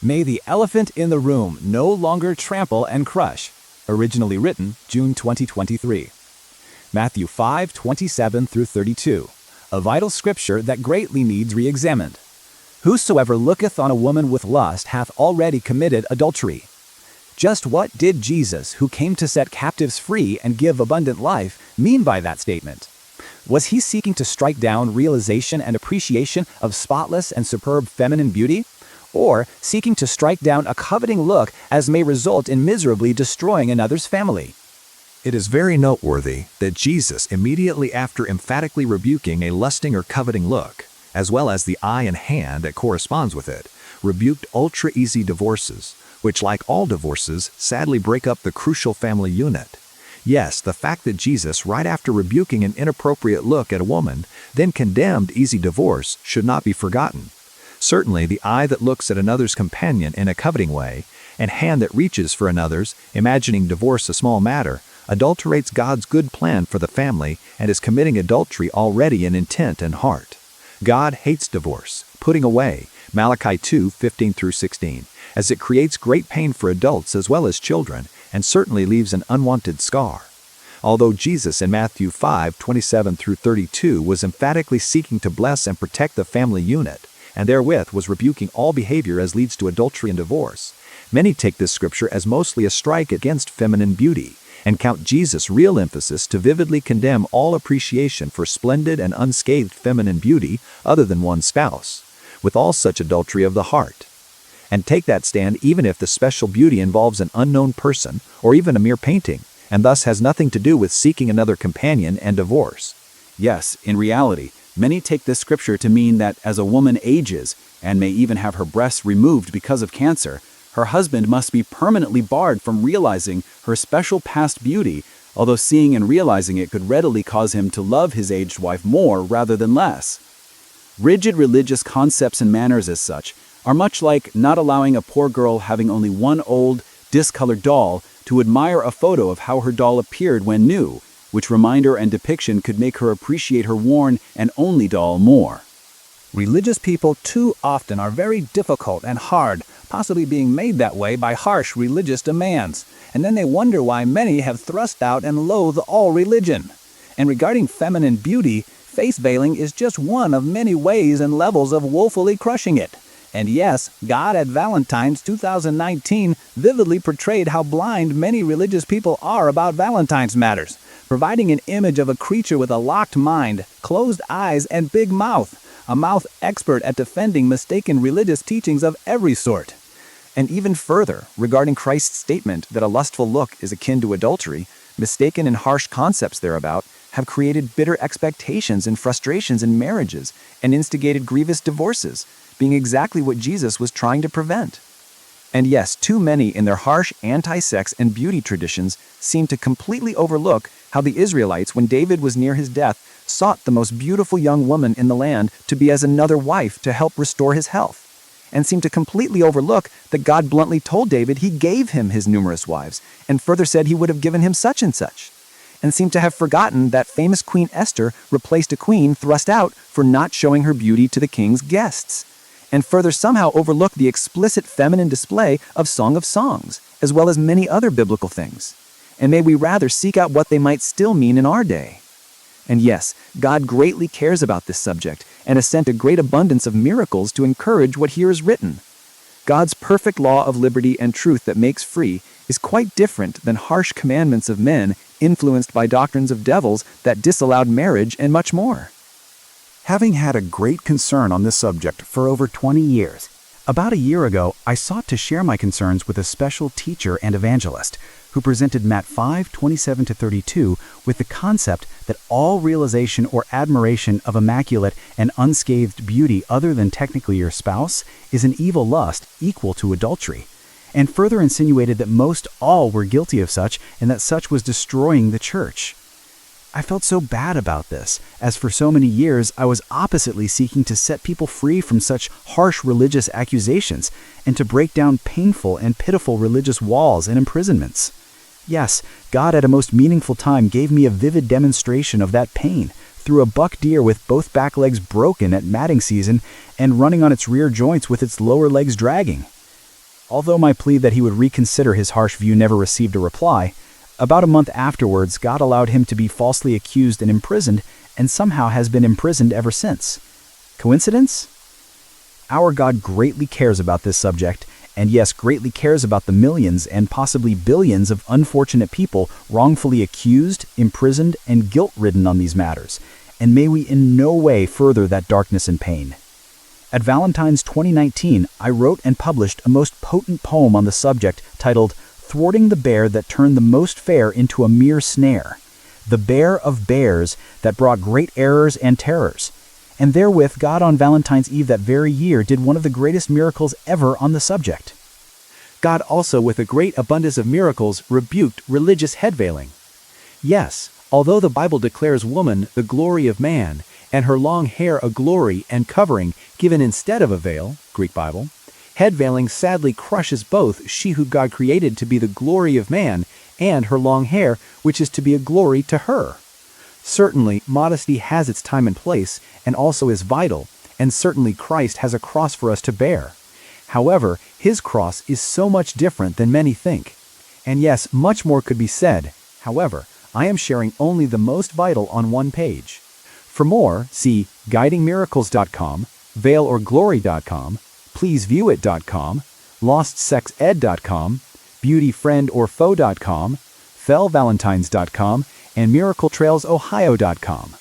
May the elephant in the room no longer trample and crush. Originally written June 2023. Matthew 5:27-32. A vital scripture that greatly needs re-examined. Whosoever looketh on a woman with lust hath already committed adultery. Just what did Jesus, who came to set captives free and give abundant life, mean by that statement? Was he seeking to strike down realization and appreciation of spotless and superb feminine beauty? Or seeking to strike down a coveting look as may result in miserably destroying another's family? It is very noteworthy that Jesus, immediately after emphatically rebuking a lusting or coveting look, as well as the eye and hand that corresponds with it, rebuked ultra-easy divorces, which, like all divorces, sadly break up the crucial family unit. Yes, the fact that Jesus, right after rebuking an inappropriate look at a woman, then condemned easy divorce should not be forgotten. Certainly, the eye that looks at another's companion in a coveting way, and hand that reaches for another's, imagining divorce a small matter, adulterates God's good plan for the family and is committing adultery already in intent and heart. God hates divorce, putting away, Malachi 2:15-16, as it creates great pain for adults as well as children, and certainly leaves an unwanted scar. Although Jesus in Matthew 5:27-32 was emphatically seeking to bless and protect the family unit, and therewith was rebuking all behavior as leads to adultery and divorce, many take this scripture as mostly a strike against feminine beauty, and count Jesus' real emphasis to vividly condemn all appreciation for splendid and unscathed feminine beauty other than one's spouse, with all such adultery of the heart. And take that stand even if the special beauty involves an unknown person or even a mere painting, and thus has nothing to do with seeking another companion and divorce. Yes, in reality, many take this scripture to mean that as a woman ages, and may even have her breasts removed because of cancer, her husband must be permanently barred from realizing her special past beauty, although seeing and realizing it could readily cause him to love his aged wife more rather than less. Rigid religious concepts and manners as such are much like not allowing a poor girl having only one old, discolored doll to admire a photo of how her doll appeared when new, which reminder and depiction could make her appreciate her worn and only doll more. Religious people too often are very difficult and hard, possibly being made that way by harsh religious demands, and then they wonder why many have thrust out and loathe all religion. And regarding feminine beauty, face veiling is just one of many ways and levels of woefully crushing it. And yes, God at Valentine's 2019 vividly portrayed how blind many religious people are about Valentine's matters, providing an image of a creature with a locked mind, closed eyes, and big mouth, a mouth expert at defending mistaken religious teachings of every sort. And even further, regarding Christ's statement that a lustful look is akin to adultery, mistaken and harsh concepts thereabout have created bitter expectations and frustrations in marriages and instigated grievous divorces, being exactly what Jesus was trying to prevent. And yes, too many in their harsh anti-sex and beauty traditions seem to completely overlook how the Israelites, when David was near his death, sought the most beautiful young woman in the land to be as another wife to help restore his health, and seem to completely overlook that God bluntly told David he gave him his numerous wives, and further said he would have given him such and such, and seem to have forgotten that famous Queen Esther replaced a queen thrust out for not showing her beauty to the king's guests, and further somehow overlook the explicit feminine display of Song of Songs, as well as many other biblical things. And may we rather seek out what they might still mean in our day. And yes, God greatly cares about this subject and has sent a great abundance of miracles to encourage what here is written. God's perfect law of liberty and truth that makes free is quite different than harsh commandments of men influenced by doctrines of devils that disallowed marriage and much more. Having had a great concern on this subject for over 20 years, about a year ago, I sought to share my concerns with a special teacher and evangelist who presented Matt 5:27-32 with the concept that all realization or admiration of immaculate and unscathed beauty other than technically your spouse is an evil lust equal to adultery, and further insinuated that most all were guilty of such and that such was destroying the church. I felt so bad about this, as for so many years I was oppositely seeking to set people free from such harsh religious accusations and to break down painful and pitiful religious walls and imprisonments. Yes, God at a most meaningful time gave me a vivid demonstration of that pain through a buck deer with both back legs broken at matting season and running on its rear joints with its lower legs dragging. Although my plea that he would reconsider his harsh view never received a reply, about a month afterwards God allowed him to be falsely accused and imprisoned, and somehow has been imprisoned ever since. Coincidence? Our God greatly cares about this subject, and yes, greatly cares about the millions and possibly billions of unfortunate people wrongfully accused, imprisoned, and guilt-ridden on these matters, and may we in no way further that darkness and pain. At Valentine's 2019, I wrote and published a most potent poem on the subject titled "Thwarting the Bear That Turned the Most Fair into a Mere Snare, the bear of bears that brought great errors and terrors." And therewith God on Valentine's Eve that very year did one of the greatest miracles ever on the subject. God also with a great abundance of miracles rebuked religious head-veiling. Yes, although the Bible declares woman the glory of man, and her long hair a glory and covering given instead of a veil, Greek Bible, head-veiling sadly crushes both she who God created to be the glory of man and her long hair, which is to be a glory to her. Certainly, modesty has its time and place, and also is vital, and certainly Christ has a cross for us to bear. However, his cross is so much different than many think. And yes, much more could be said. However, I am sharing only the most vital on one page. For more, see guidingmiracles.com, veilorglory.com, pleaseviewit.com, lostsexed.com, beautyfriendorfoe.com, fellvalentines.com, and miracletrailsohio.com.